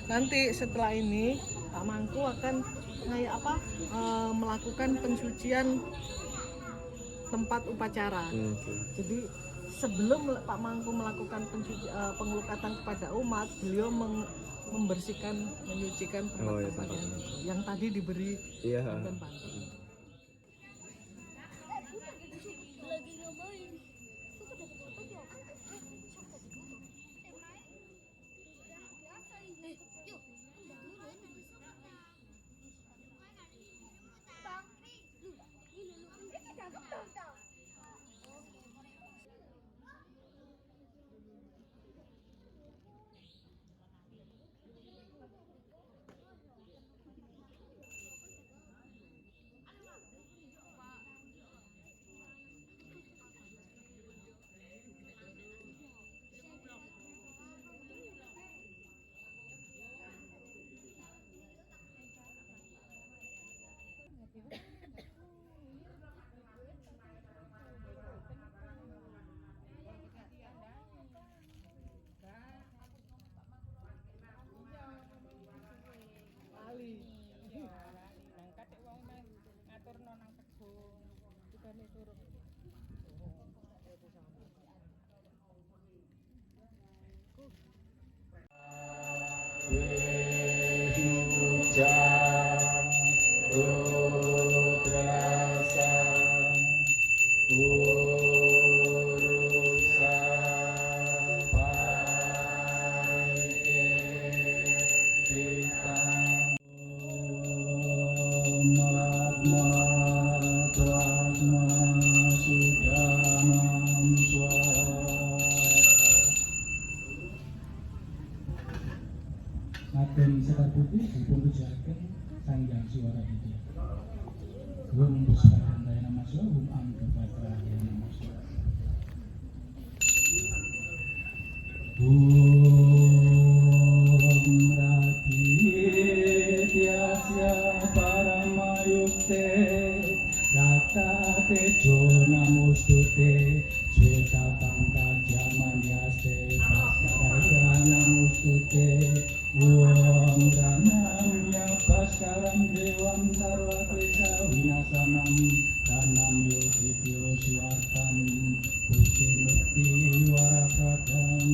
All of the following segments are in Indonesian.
Nanti setelah ini Pak Mangku akan melakukan pensucian tempat upacara. Jadi sebelum Pak Mangku melakukan pengelukatan kepada umat, beliau membersihkan, menyucikan tempat yang tadi diberi bantuan. Agen Sekar Putih dipuntujaken Sanghyang Suara Widya. Hum Puspakan Daya Namaswa, Hum Angkepatra Daya Namaswa. Hum Radhityasya Paramayukte Rata Tejo Namostute Sweta Pangkajaman Yase Bhaskaraya Namostute Om Ranamya Bhaskaram Devam Sarva Klesa Vinasanam Ranam Yogibyo Sivartam Bukti Mukti Warakadam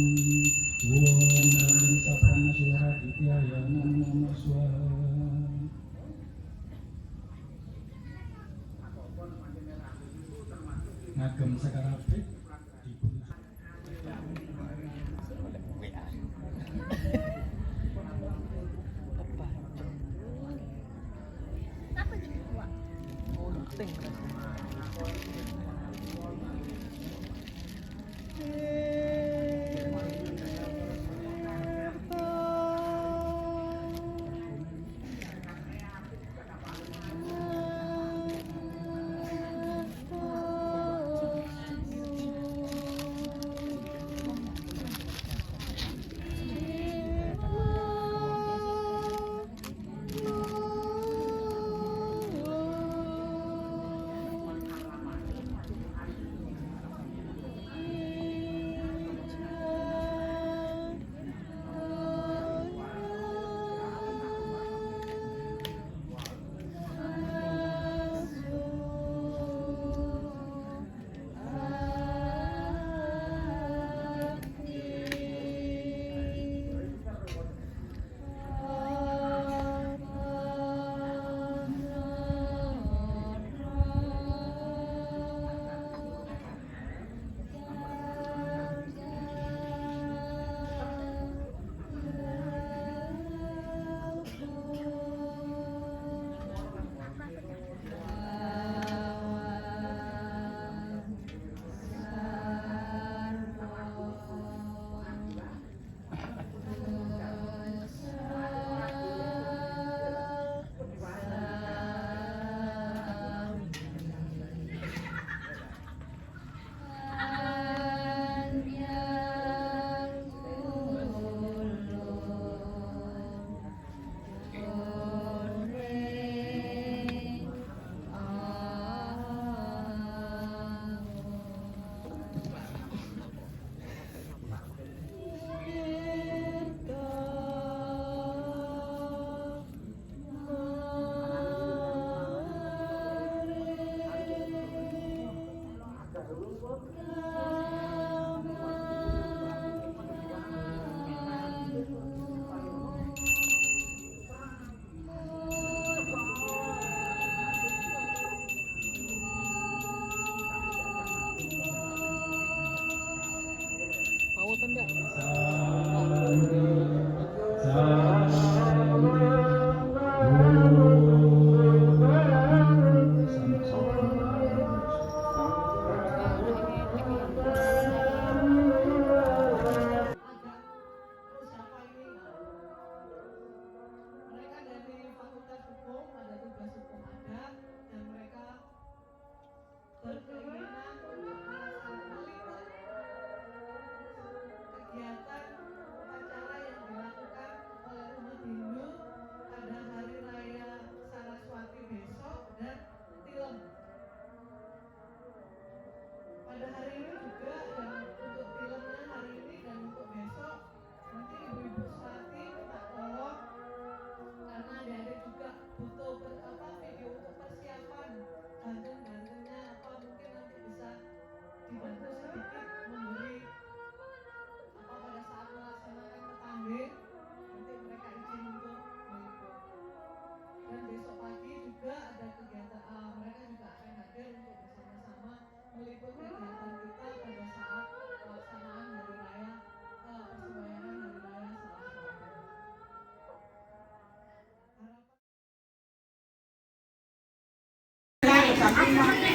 Om Ranam Sapana Suara Dityaya Nama Swaha. Ngagem Sekarabit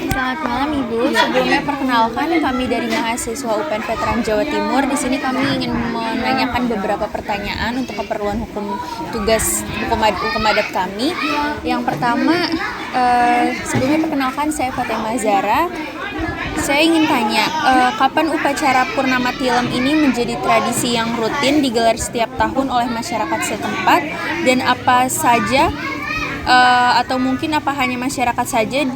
Selamat malam Ibu. Sebelumnya perkenalkan kami dari mahasiswa UPN Veteran Jawa Timur. Di sini kami ingin menanyakan beberapa pertanyaan untuk keperluan tugas hukum adat kami. Yang pertama, sebelumnya perkenalkan saya Fatima Zara. Saya ingin tanya, kapan upacara Purnama Tilem ini menjadi tradisi yang rutin digelar setiap tahun oleh masyarakat setempat, dan apa saja atau mungkin apa hanya masyarakat saja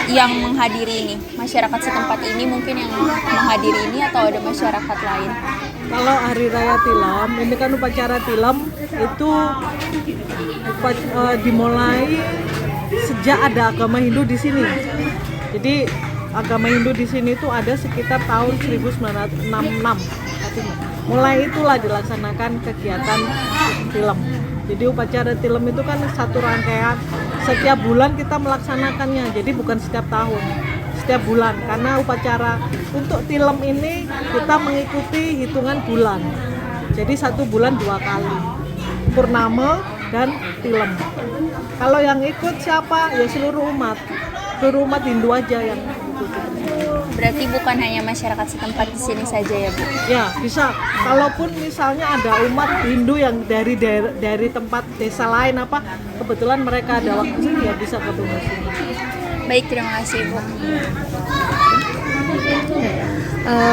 yang menghadiri ini? Masyarakat setempat ini mungkin yang menghadiri ini atau ada masyarakat lain? Kalau Hari Raya Tilem, ini kan upacara Tilem itu dimulai sejak ada agama Hindu di sini. Jadi agama Hindu di sini itu ada sekitar tahun 1966. Mulai itulah dilaksanakan kegiatan Tilem. Jadi upacara Tilem itu kan satu rangkaian, setiap bulan kita melaksanakannya. Jadi bukan setiap tahun, setiap bulan. Karena upacara untuk Tilem ini kita mengikuti hitungan bulan. Jadi 1 bulan 2 kali, Purnama dan Tilem. Kalau yang ikut siapa? Ya seluruh umat Hindu aja yang ikuti. Berarti bukan hanya masyarakat setempat di sini saja ya Bu? Ya bisa. Kalaupun misalnya ada umat Hindu yang dari tempat desa lain kebetulan mereka ada waktu sini, ya bisa gabung ke sini. Baik, terima kasih Bu.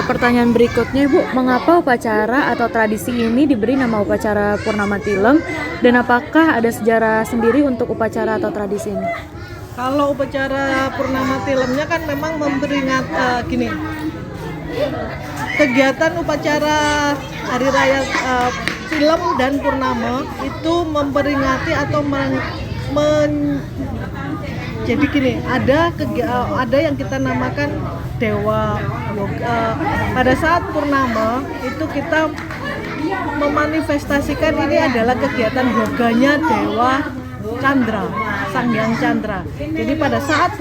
Pertanyaan berikutnya Ibu, mengapa upacara atau tradisi ini diberi nama upacara Purnama Tilem, dan apakah ada sejarah sendiri untuk upacara atau tradisi ini? Kalau upacara Purnama Tilemnya kan memang memperingati kegiatan upacara Hari Raya Tilem dan Purnama itu memperingati atau jadi gini, ada yang kita namakan dewa yoga. Pada saat Purnama itu kita memanifestasikan ini adalah kegiatan yoganya Dewa Chandra, Sang Hyang Chandra. Jadi pada saat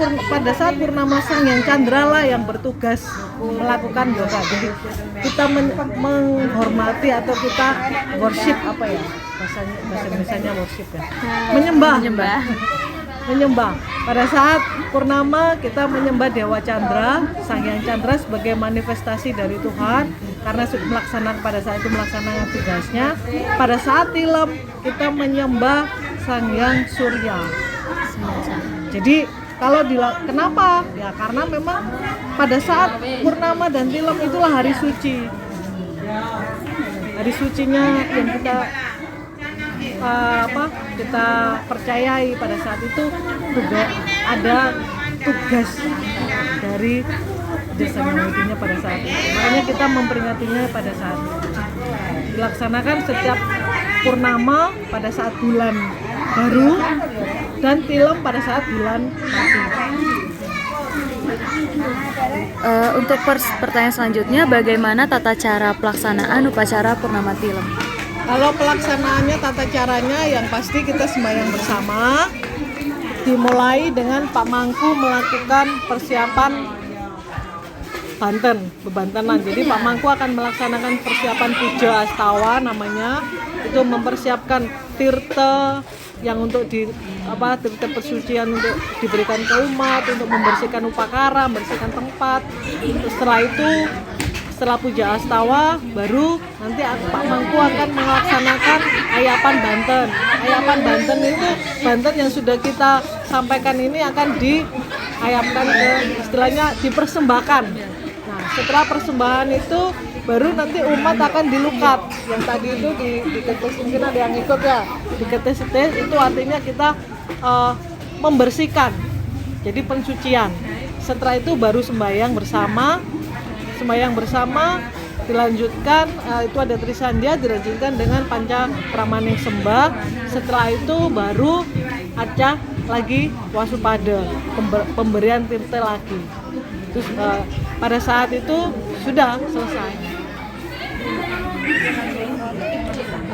Purnama Sang Hyang Chandra lah yang bertugas melakukan yoga. Jadi kita menghormati atau kita worship bahasa Indonesianya worship ya. Menyembah. Pada saat Purnama kita menyembah Dewa Chandra, Sang Hyang Chandra sebagai manifestasi dari Tuhan karena pada saat itu melaksanakan tugasnya. Pada saat Tilem kita menyembah Sang Hyang Surya. Jadi kenapa? Ya karena memang pada saat Purnama dan Tilem itulah hari suci. Hari sucinya yang kita percayai pada saat itu juga ada tugas dari desa Yahudi pada saat itu. Makanya kita memperingatinya pada saat itu. Dilaksanakan setiap Purnama pada saat bulan baru dan Tilem pada saat bulan mati. Untuk pertanyaan selanjutnya, bagaimana tata cara pelaksanaan upacara Purnama Tilem? Kalau pelaksanaannya, tata caranya yang pasti kita sembahyang bersama. Dimulai dengan Pak Mangku melakukan persiapan bebantenan. Jadi Pak Mangku akan melaksanakan persiapan puja astawa namanya. Itu mempersiapkan tirta yang untuk tirta persucian untuk diberikan ke umat, untuk membersihkan upakara, membersihkan tempat. Setelah puja astawa, baru nanti Pak Mangku akan melaksanakan ayapan Banten. Ayapan Banten itu Banten yang sudah kita sampaikan ini akan diayapkan istilahnya dipersembahkan. Nah, setelah persembahan itu baru nanti umat akan dilukat. Yang tadi itu diketes, mungkin ada yang ikut ya. Diketes itu artinya kita membersihkan. Jadi pensucian. Setelah itu baru sembahyang bersama dilanjutkan itu ada Trisandya, dilanjutkan dengan Panca Pramaning Sembah. Setelah itu baru ada lagi Wasupada, pemberian tirta lagi. Terus pada saat itu sudah selesai.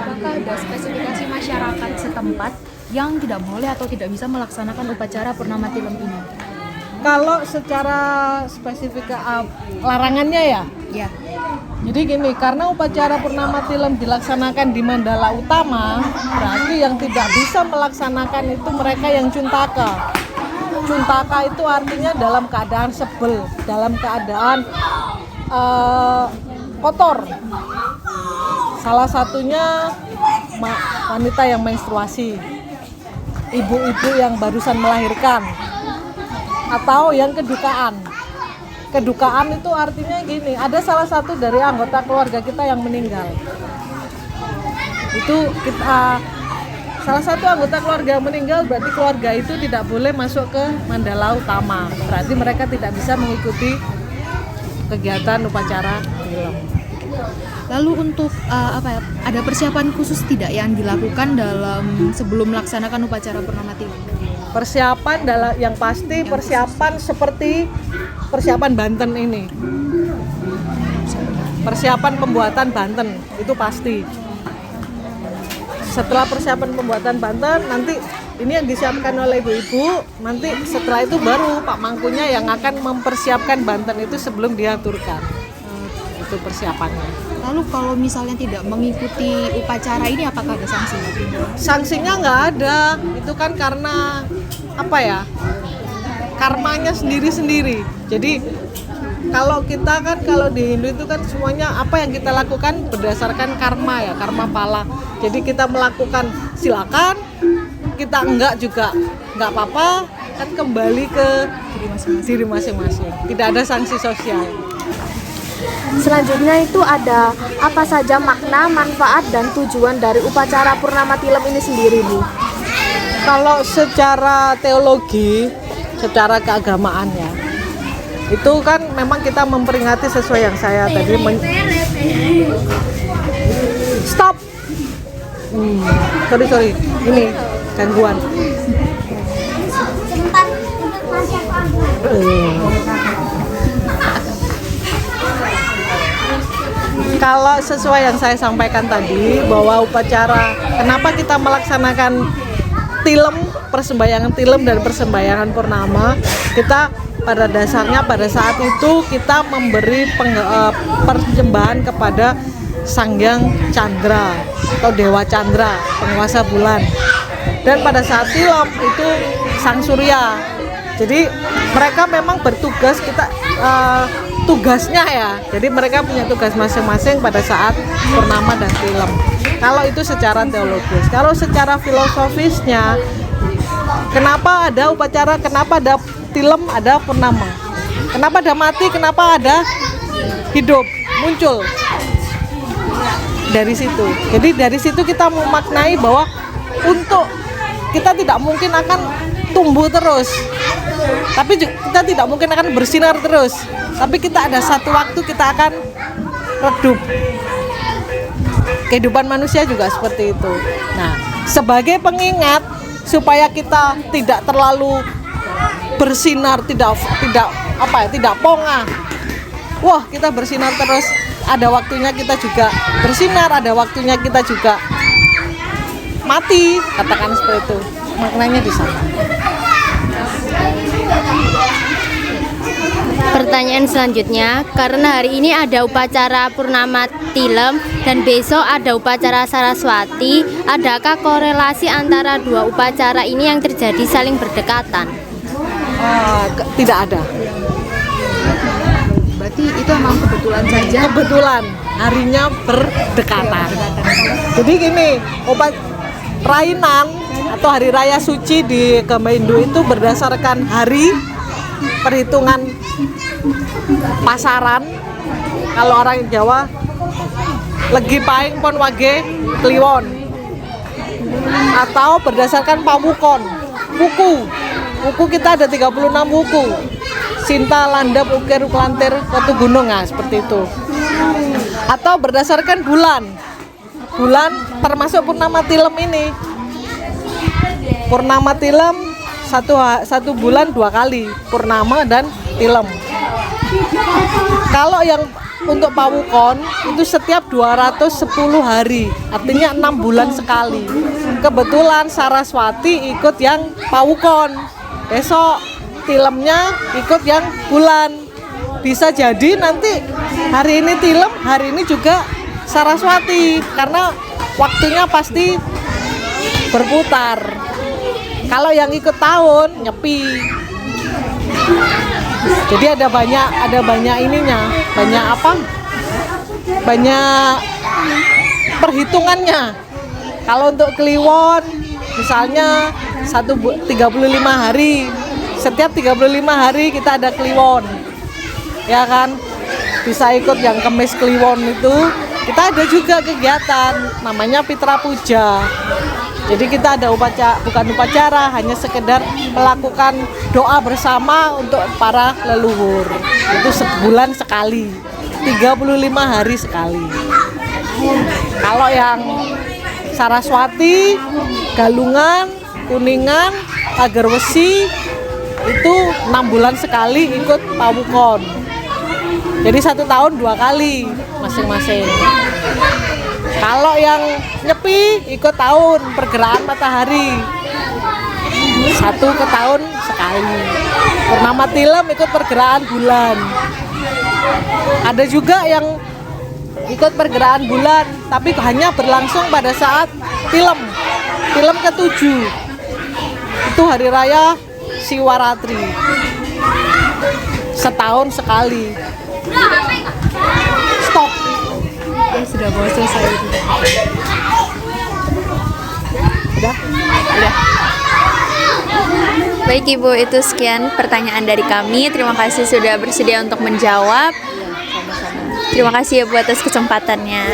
Apakah ada spesifikasi masyarakat setempat yang tidak boleh atau tidak bisa melaksanakan upacara Purnama Tilem ini? Kalau secara spesifik larangannya ya? Ya. Jadi gini, karena upacara Purnama Tilem dilaksanakan di Mandala Utama, berarti yang tidak bisa melaksanakan itu mereka yang Cuntaka. Cuntaka itu artinya dalam keadaan sebel, dalam keadaan kotor. Salah satunya wanita yang menstruasi, ibu-ibu yang barusan melahirkan, atau yang kedukaan. Kedukaan itu artinya gini, ada salah satu dari anggota keluarga kita yang meninggal. Itu kita salah satu anggota keluarga meninggal, berarti keluarga itu tidak boleh masuk ke Mandala Utama. Berarti mereka tidak bisa mengikuti kegiatan upacara tilam. Lalu untuk ada persiapan khusus tidak yang dilakukan dalam sebelum melaksanakan upacara Purnama Tilam? Persiapan yang pasti persiapan seperti persiapan Banten ini. Persiapan pembuatan Banten itu pasti. Setelah persiapan pembuatan Banten, nanti ini yang disiapkan oleh ibu-ibu, nanti setelah itu baru Pak Mangkunya yang akan mempersiapkan Banten itu sebelum diaturkan. Itu persiapannya. Lalu kalau misalnya tidak mengikuti upacara ini, apakah ada sanksi? Sanksinya nggak ada, itu kan karena apa ya, karmanya sendiri-sendiri. Jadi kalau kita kan, kalau di Hindu itu kan semuanya apa yang kita lakukan berdasarkan karma ya, karma pala. Jadi kita melakukan silakan, kita enggak juga nggak apa-apa, kan kembali ke diri masing-masing. Tidak ada sanksi sosial. Selanjutnya itu ada apa saja makna, manfaat, dan tujuan dari upacara Purnama Tilam ini sendiri, Bu? Kalau secara teologi, secara keagamaannya, itu kan memang kita memperingati sesuai yang saya tadi Stop. Sorry, ini gangguan. Kalau sesuai yang saya sampaikan tadi, bahwa upacara, kenapa kita melaksanakan tilem, persembahyangan tilem dan persembahyangan purnama, kita pada dasarnya pada saat itu kita memberi persembahan kepada Sanghyang Chandra atau Dewa Chandra, penguasa bulan. Dan pada saat tilem itu Sang Surya. Jadi mereka memang bertugas, kita tugasnya ya. Jadi mereka punya tugas masing-masing pada saat purnama dan tilem. Kalau itu secara teologis. Kalau secara filosofisnya, kenapa ada upacara, kenapa ada tilem, ada purnama? Kenapa ada mati, kenapa ada hidup muncul? Dari situ. Jadi dari situ kita memaknai bahwa untuk kita tidak mungkin akan tumbuh terus. Tapi kita tidak mungkin akan bersinar terus. Tapi kita ada satu waktu kita akan redup. Kehidupan manusia juga seperti itu. Nah, sebagai pengingat supaya kita tidak terlalu bersinar, tidak pongah. Wah, kita bersinar terus. Ada waktunya kita juga bersinar, ada waktunya kita juga mati, katakan seperti itu. Maknanya di sana. Pertanyaan selanjutnya, karena hari ini ada upacara Purnama Tilem dan besok ada upacara Saraswati, adakah korelasi antara dua upacara ini yang terjadi saling berdekatan? Tidak ada. Berarti itu emang kebetulan saja. Kebetulan harinya berdekatan. Jadi gini, Rainan atau hari raya suci di agama Hindu itu berdasarkan hari, perhitungan pasaran. Kalau orang Jawa Legi Paing Pon Wage Kliwon, atau berdasarkan pawukon, wuku kita ada 36 wuku. Sinta, Landap, Ukir, Uklantir, Watu Gunung, nah seperti itu. Atau berdasarkan bulan termasuk Purnama Tilem ini. Purnama Tilem satu bulan 2 kali, Purnama dan Tilem. Kalau yang untuk pawukon itu setiap 210 hari, artinya 6 bulan sekali. Kebetulan Saraswati ikut yang pawukon, besok tilemnya ikut yang bulan. Bisa jadi nanti hari ini tilem, hari ini juga Saraswati, karena waktunya pasti berputar. Kalau yang ikut tahun nyepi, Jadi ada banyak ininya, banyak apa? Banyak perhitungannya. Kalau untuk Kliwon misalnya 35 hari. Setiap 35 hari kita ada Kliwon. Ya kan? Bisa ikut yang kemis Kliwon itu. Kita ada juga kegiatan namanya Pitra Puja. Jadi kita ada bukan upacara, hanya sekedar melakukan doa bersama untuk para leluhur. Itu sebulan sekali, 35 hari sekali. Kalau yang Saraswati, Galungan, Kuningan, Agarwesi itu 6 bulan sekali ikut pawukon. Jadi 1 tahun 2 kali masing-masing. Kalau yang Nyepi ikut tahun pergerakan matahari 1 ke tahun sekali. Purnama Tilem ikut pergerakan bulan. Ada juga yang ikut pergerakan bulan tapi hanya berlangsung pada saat Tilem ke-7. Itu hari raya Siwaratri. Setahun sekali. Stop. Sudah mau selesai. Udah. Baik Ibu, itu sekian pertanyaan dari kami. Terima kasih sudah bersedia untuk menjawab. Terima kasih ya Bu atas kesempatannya.